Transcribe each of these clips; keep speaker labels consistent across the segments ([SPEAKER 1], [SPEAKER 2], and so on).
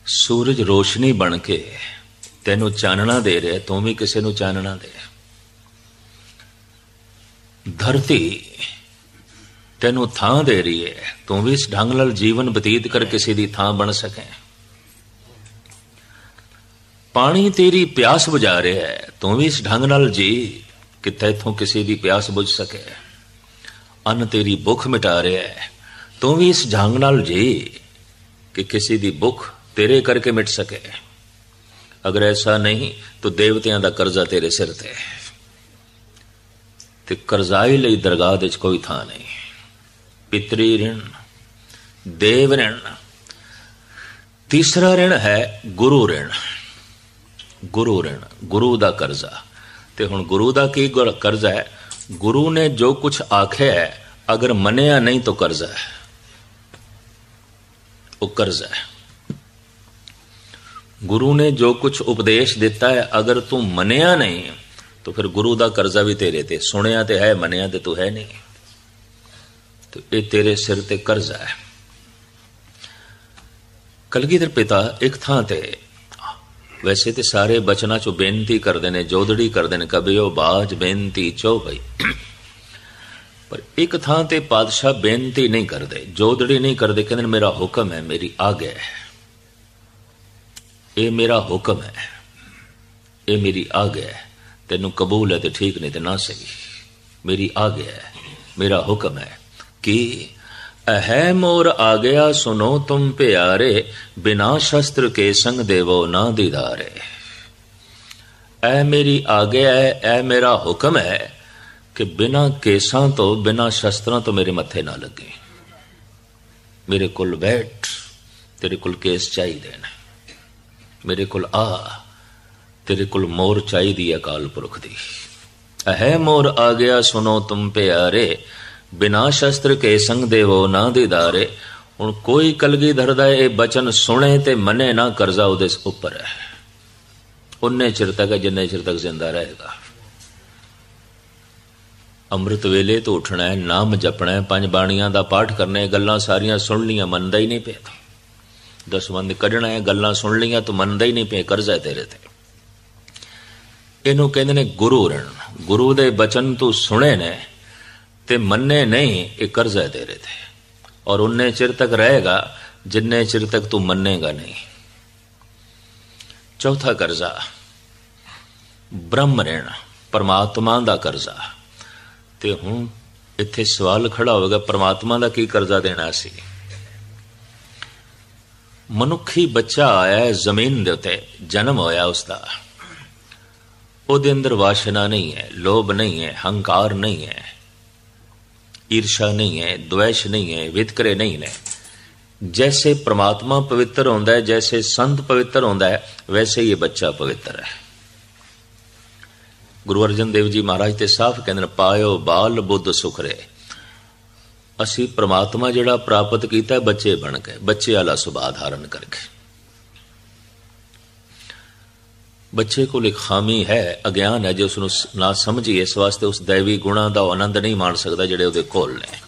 [SPEAKER 1] सूरज रोशनी बन के तेनू चानना दे रहा, तू भी किसी नू चानना दे। धरती तेनू थां दे रही है, तू भी इस ढंग नाल जीवन बतीत कर किसी दी थां बन सके। पानी तेरी प्यास बुझा रहा है, तू भी इस ढंग नाल जी कि तैथों किसी दी प्यास बुझ सके। अन्न तेरी भुख मिटा रहा है, तू भी इस ढंग नाल जी कि किसी दी भुख तेरे करके मिट सके। अगर ऐसा नहीं तो देवतियां दा कर्जा तेरे सिर ते कर्जाई लई दरगाह दे कोई थां नहीं। पितरी ऋण, देव ऋण, तीसरा ऋण है गुरु ऋण। गुरु ऋण, गुरु दा कर्जा। ते हुण गुरु दा की कर्जा है? गुरु ने जो कुछ आख्या है अगर मनिया नहीं तो कर्जा है, वो कर्जा है। गुरु ने जो कुछ उपदेश दिता है अगर तू मनिया नहीं तो फिर गुरु दा कर्जा भी तेरे ते। सुनिया ते है, मनिया ते तू है नहीं, तो ये तेरे सिर ते कर्जा है। कलगीधर पिता एक थां ते वैसे तो सारे बचना चो बेनती करते ने, जोदड़ी करते ने, कबियो बाज बेनती चो भाई। पर एक थां ते पादशाह बेनती नहीं करते, जोदड़ी नहीं करते, कहते मेरा हुक्म है, मेरी आज्ञा है, ये मेरा हुक्म है, ये मेरी आज्ञा है। तेनू कबूल है तो ठीक, नहीं तो ना सही। मेरी आज्ञा है, मेरा हुक्म है कि है मोर आ गया सुनो तुम प्यारे, बिना शस्त्र के संग देवो ना दीदारे। ऐ मेरी आज्ञा है, ऐ मेरा हुक्म है कि बिना केसां तो, बिना शस्त्रां तो मेरे मत्थे ना लगे। मेरे कुल बैठ, तेरे कुल केस चाहिए ने, मेरे कुल आ, तेरे कुल मोर चाहिए अकाल पुरख दी। है मोर आ गया सुनो तुम प्यारे, बिना शस्त्र के संग देवो ना दीदारे। हुण कोई कलगीधर दा ये बचन सुने ते मने ना, कर्जा उहदे उपर है। उन्ने चिर तक है जिन्ने चिर तक जिंदा रहेगा। अमृत वेले तो उठना है, नाम जपना है, पंज बाणियां दा पाठ करना है, गल्लां सारियां सुन लियां, मनदा ही नहीं पे। दसवंध कढ़ना है, गल्लां सुन लियां तो मनदा ही नहीं पे, कर्जा है तेरे ते। इनू कहंदे ने गुरु ऋण। गुरु दे बचन तू सुने ने ते मन्ने नहीं, ये कर्जा है तेरे थे। और उन्ने चिर तक रहेगा जिन्ने चिर तक तू मन्नेगा नहीं। चौथा कर्जा ब्रह्म ऋण, परमात्मा दा कर्जा। ते हुण इत्थे सवाल खड़ा होगा, परमात्मा दा की कर्जा देना सी? मनुखी बच्चा आया है जमीन दे उत्ते, जन्म होया उसका, ਉਹਦੇ अंदर वासना नहीं है, लोभ नहीं है, हंकार नहीं है, ईर्षा नहीं है, द्वेष नहीं है, वितकरे नहीं है। जैसे परमात्मा पवित्र होता है, जैसे संत पवित्र होता है, वैसे ये बच्चा पवित्र है। गुरु अर्जन देव जी महाराज ते साफ कहते पायो बाल बुद्ध सुख रे। असी परमात्मा जिहड़ा प्राप्त किया बच्चे बन के, बच्चे वाला सुभाव धारण करके। बच्चे को एक खामी है, अज्ञान है, जो उसनू ना समझी, इस वास्ते उस दैवी गुणा का आनंद नहीं मान सकता जिहड़े उहदे कोल ने।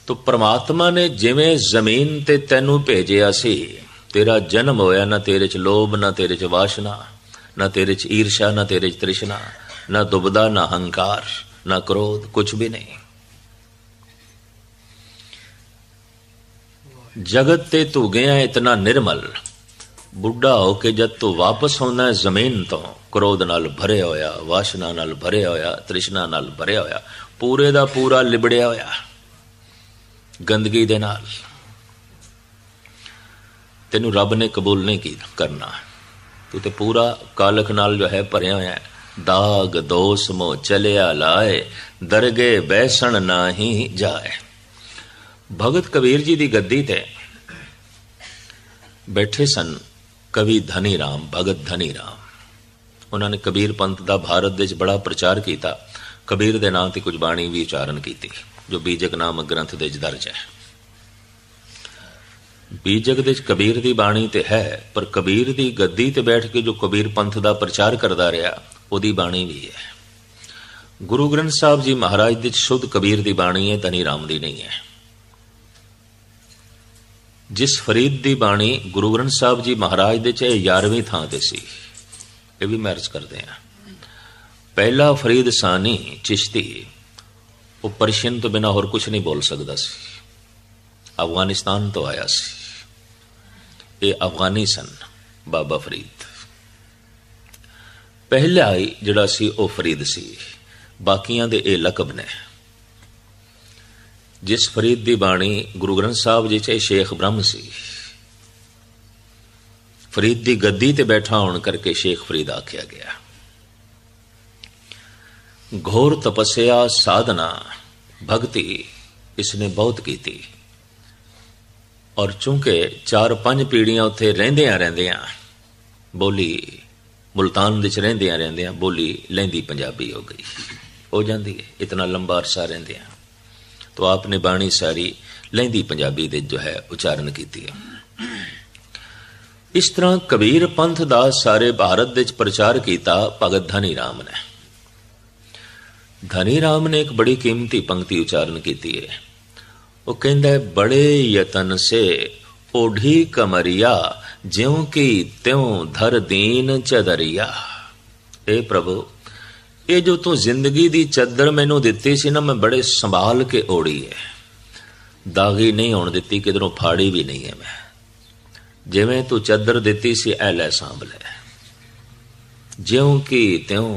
[SPEAKER 1] तो परमात्मा ने जिवें जमीन ते तैनू भेजिया सी, तेरा जन्म होया, ना तेरे च लोभ, ना तेरे च वासना, ना तेरे च ईर्षा, ना तेरे च तृष्णा, ना दुबदा, ना हंकार, ना क्रोध, कुछ भी नहीं। जगत ते तू गया इतना निर्मल, बुढ़ा होके जब तू वापस होना है जमीन तो क्रोध नाल भरे होया, वासना नाल भरे होया, तृष्णा नाल भरे होया, पूरे दा पूरा लिबड़िया होया गंदगी दे नाल। तेनू रब ने कबूल नहीं की करना, तू ते पूरा कालख नाल जो है भरिया होया है। दाग दोष मोह चलिया लाए, दरगे बैसण नाही जाए। भगत कबीर जी दी गद्दी ते बैठे सन कवि धनी राम, भगत धनी राम। उन्होंने कबीर पंथ का भारत देश बड़ा प्रचार किया। कबीर के नाम से कुछ बाणी भी उच्चारण की, जो बीजक नामक ग्रंथ दे दर्ज है। बीजक दे कबीर की बाणी तो है, पर कबीर की गद्दी ते बैठ के जो कबीर पंथ का प्रचार करता रहा, उहदी बाणी भी है। गुरु ग्रंथ साहब जी महाराज दी शुद्ध कबीर की बाणी है, धनी राम की नहीं है। जिस फरीद की बाणी गुरु ग्रंथ साहब जी महाराज दे च 11वीं थां ते सी, ये भी मैं अर्ज करते हैं। पहला फरीद सानी चिश्ती वो पर्शियन तो बिना होर कुछ नहीं बोल सकता सी, अफगानिस्तान तो आया सी, ये अफगानी सन बाबा फरीद। पहला ही जिहड़ा सी वो फरीद सी, बाकियां दे ये लकब ने। जिस फरीद की बाणी गुरु ग्रंथ साहब जी च शेख ब्रह्म सी, फरीद की गद्दी ते बैठा होने करके शेख फरीद आख्या गया। घोर तपस्या साधना भक्ति इसने बहुत की थी, और चूंकि 4-5 पीढ़ियां उत्थे रहिंदियां बोली मुल्तान विच रहिंदियां बोली लैंदी पंजाबी हो गई, हो जाती है। इतना लंबा अरसा रहिंदियां तो आपने बाणी सारी लैंदी पंजाबी दे जो है उच्चारण की है। इस तरह कबीर पंथ दा सारे भारत विच प्रचार किया भगत धनी राम ने। धनी राम ने एक बड़ी कीमती पंक्ति उच्चारण की है। वो कहंदा बड़े यतन से ओढ़ी कमरिया, ज्यों की त्यों धर दीन चदरिया। ए प्रभु, ये जो तू जिंदगी दी चदर मैनू दिती सी ना, मैं बड़े संभाल के ओढ़ी है, दागी नहीं होने दिती, किधरों फाड़ी भी नहीं है। मैं जिवें तू चदर दिती सी ऐ लै सांभ लै, ज्यों की त्यों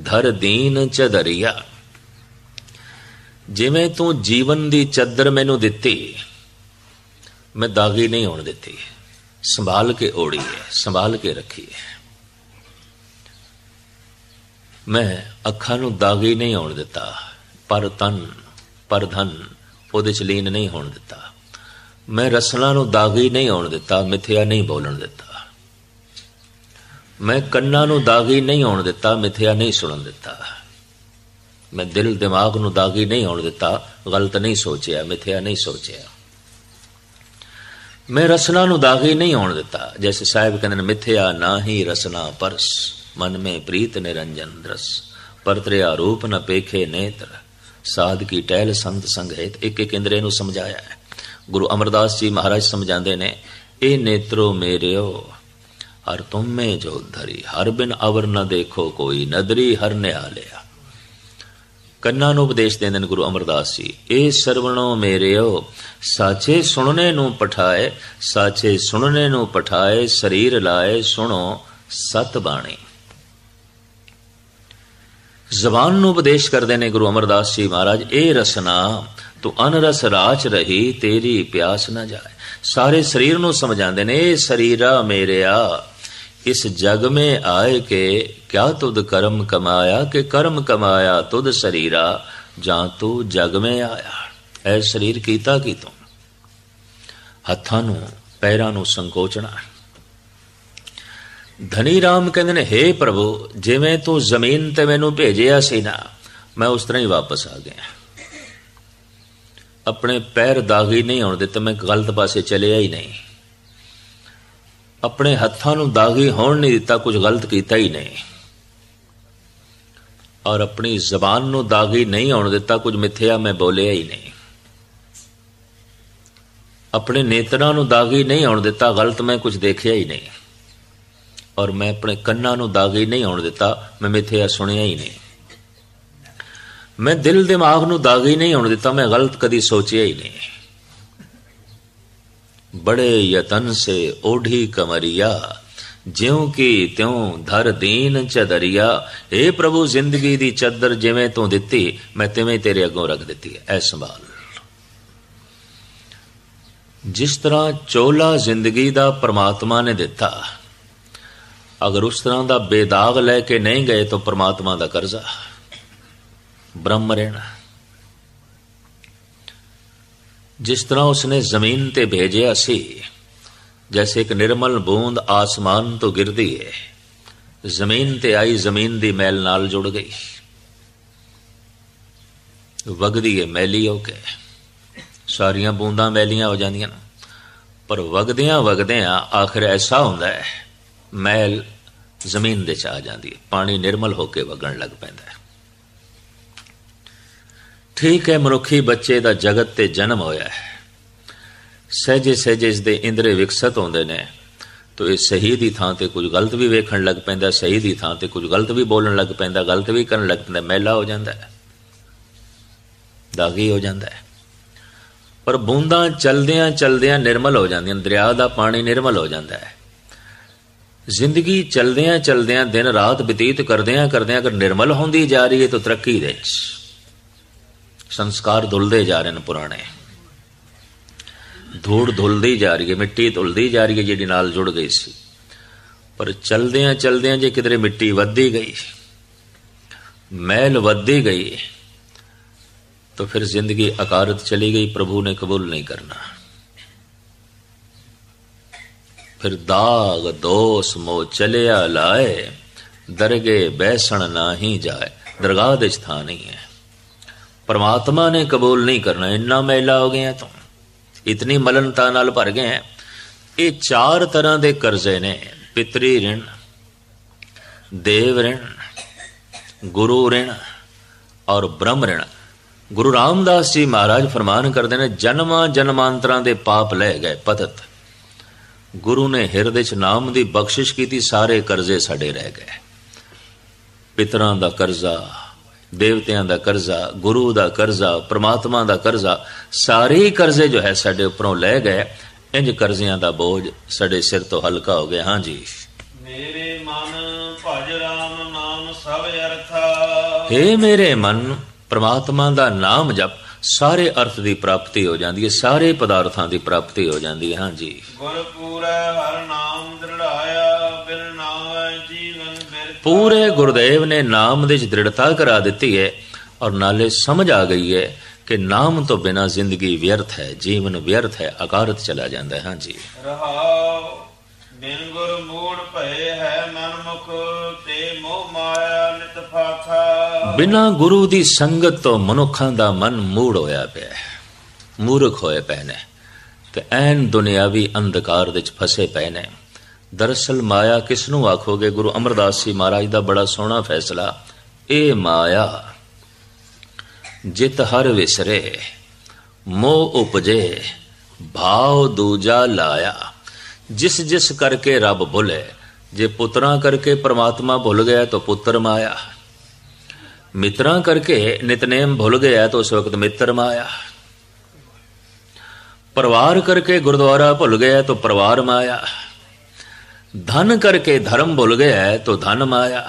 [SPEAKER 1] धर दीन चदरिया। जिवें तू जीवन दी चदर मैनू दिती, मैं दागी नहीं होने दिती, संभाल के ओढ़ी है, संभाल के रखी है। मैं अखां नूं दागी नहीं होने दिता, पर तन पर धन उहदे च लीन नहीं होने दिता। मैं रसना नूं दागी नहीं होने दिता, मिथ्या नहीं बोलन दिता। मैं कन्ना नूं दागी नहीं होने दिता, मिथ्या नहीं सुनन दिता। मैं दिल दिमाग नूं दागी नहीं होने दिता, गलत नहीं सोचिया, मिथ्या नहीं सोचिया। मैं रसना नूं दागी नहीं होने दिता, जैसे साहिब कहते मिथ्या ना ही रसना परस, मन में प्रीत निरंजन रस, परतरिया रूप न पेखे नेत्र, साध की टहल संत संग हेत। एक एक इंद्रिय नूं समझाया है। गुरु अमरदास जी महाराज समझाते ने, ए नेत्रो मेरेओ हर तुम में जो धरी, हर बिन अवर न देखो कोई, नदरी हर निहालिया। कन्ना नूं उपदेश देंदे ने गुरु अमरदास जी, ए सरवणो मेरेओ साचे सुनने नूं पठाए, साचे सुनने नूं पठाए, शरीर लाए सुनो सत बाणी। जबान नूं उपदेश करदे ने गुरु अमरदास जी महाराज, ए रसना तू अनरस राच रही, तेरी प्यास न जाए। सारे शरीर नूं समझांदे ने, ए शरीरा मेरेया इस जग में आए के क्या तुद कर्म कमाया, के कर्म कमाया तुद शरीरा जां तू जग में आया। ऐ शरीर कीता की तू, हत्थां नूं पैरां नूं संकोचना। धनी राम कहते ने, हे प्रभु जिवें तू जमीन ते मैनू भेजिया सी ना, मैं उस तरह ही वापस आ गया। अपने पैर दागी नहीं होने दिते, मैं गलत पासे चलिया ही नहीं। अपने हत्थां नूं दागी होण नहीं दिता, कुछ गलत कीता ही नहीं। और अपनी जबान नूं दागी नहीं होने दिता, कुछ मिथ्या मैं बोलिया ही नहीं। अपने नेत्रां नूं दागी नहीं होने दिता, गलत मैं कुछ देखिया ही नहीं। और मैं अपने कन्ना नूं दागी नहीं होने दिता, मैं मिथ्या सुनिया ही नहीं। मैं दिल दिमाग नूं दागी नहीं होने दिता, मैं गलत कदी सोचिया ही नहीं। बड़े यतन से ओढ़ी कमरिया, ज्यों की त्यों धर दीन चदरिया। हे प्रभु जिंदगी दी चदर जिवें तू दिती, मैं तिवें तेरे अगों रख दिती है, ऐ संभाल। जिस तरह चोला जिंदगी दा परमात्मा ने दिता, अगर उस तरह का बेदाग लैके नहीं गए तो परमात्मा का कर्जा, ब्रह्म रहना। जिस तरह उसने जमीन ते भेजिया सी, जैसे एक निर्मल बूंद आसमान तो गिरदी है, जमीन ते आई, जमीन दी मैल नाल जुड़ गई, वगदी है मैली होके। सारियां बूंदां मैलियां हो जांदियां, पर वगदियां वगदियां आखिर ऐसा हुंदा है मैल जमीन दे च आ जाती है, पानी निर्मल होके वगण लग पैंदा है। ठीक है, मनुखी बच्चे का जगत ते जन्म होया है, सहजे सहजे इसके इंद्रे विकसित होंदे ने तो ये सही की थां ते कुछ गलत भी वेखण लग पैंदा, सही की थां ते कुछ गलत भी बोलन लग पैंदा, गलत भी करन लग पैंदा, मैला हो जाता है, दागी हो जाता है। पर बूंदा चलदियां चलदियां निर्मल हो जांदियां, दरिया का पानी निर्मल हो जाता है। जिंदगी चलदियां चलदियां दिन रात बतीत करदियां करदियां अगर निर्मल होंदी जा रही है तो तरक्की दे संस्कार धुलते जा रहे हैं, पुराने धूड़ धुलती जा रही है, मिट्टी धुलती जा रही है जिहड़ी नाल जुड़ गई सी। पर चलदियां चलदियां जे किधरे मिट्टी वधदी गई, मैल वधदी गई तो फिर जिंदगी अकारत चली गई, प्रभु ने कबूल नहीं करना। फिर दाग दोष मोह चलिया लाए, दरगे बैसण ना ही जाए, दरगाह दे स्थान नहीं है। परमात्मा ने कबूल नहीं करना, इन्ना मैला हो गए हैं तो इतनी मलनता नाल भर गए हैं। ये चार तरह के कर्जे ने, पितरी ऋण, देव ऋण, गुरु ऋण और ब्रह्म ऋण। गुरु रामदास जी महाराज फरमान करते हैं, जन्मां जन्मांतरां दे पाप लै गए पतत, गुरु ने हिरदे च नाम की बख्शिश की, सारे कर्जे साडे रह गए। पितरां दा कर्जा, देवतियां दा कर्जा, गुरु दा कर्जा, परमात्मा दा कर्जा, सारे ही कर्जे जो है साडे उपरों लै गए। इंज कर्जियां दा बोझ साडे सिर तो हल्का हो गया। हाँ जी।
[SPEAKER 2] मेरे मन भज राम नाम सब अर्था,
[SPEAKER 1] हे मेरे मन परमात्मा दा नाम जप, सारे अर्थ की प्राप्ति हो जाती है, सारे पदार्थों की प्राप्ति हो जाती है। हाँ जी।
[SPEAKER 2] गुरपूरे हर नाम दृढ़ाया, बिन नाम जीवन बिरथा।
[SPEAKER 1] पूरे गुरुदेव ने नाम दे दृढ़ता करा दी है और नाले समझ आ गई है कि नाम तो बिना जिंदगी व्यर्थ है, जीवन व्यर्थ है, अकारत चला जाता है। हाँ जी।
[SPEAKER 2] रहाओ बिन गुर मूड भय है मन मुख, ते मोह माया नित फाखा।
[SPEAKER 1] बिना गुरु दी संगत तो मनुखा दा मन मूड होया पिया, मूर्ख होए पे ने ते ऐन दुनियावी अंधकार दे फसे पे ने। दरअसल माया किसनू आखोगे? गुरु अमरदास जी महाराज दा बड़ा सोहना फैसला, ए माया जित हर विसरे, मोह उपजे भाव दूजा लाया। जिस जिस करके रब भुले, जे पुत्रा करके परमात्मा भुल गया तो पुत्र माया, मित्रा करके नितनेम भूल गया तो उस वक्त मित्र माया, परिवार करके गुरुद्वारा भूल गया तो परिवार माया, धन करके धर्म भूल गया तो धन माया।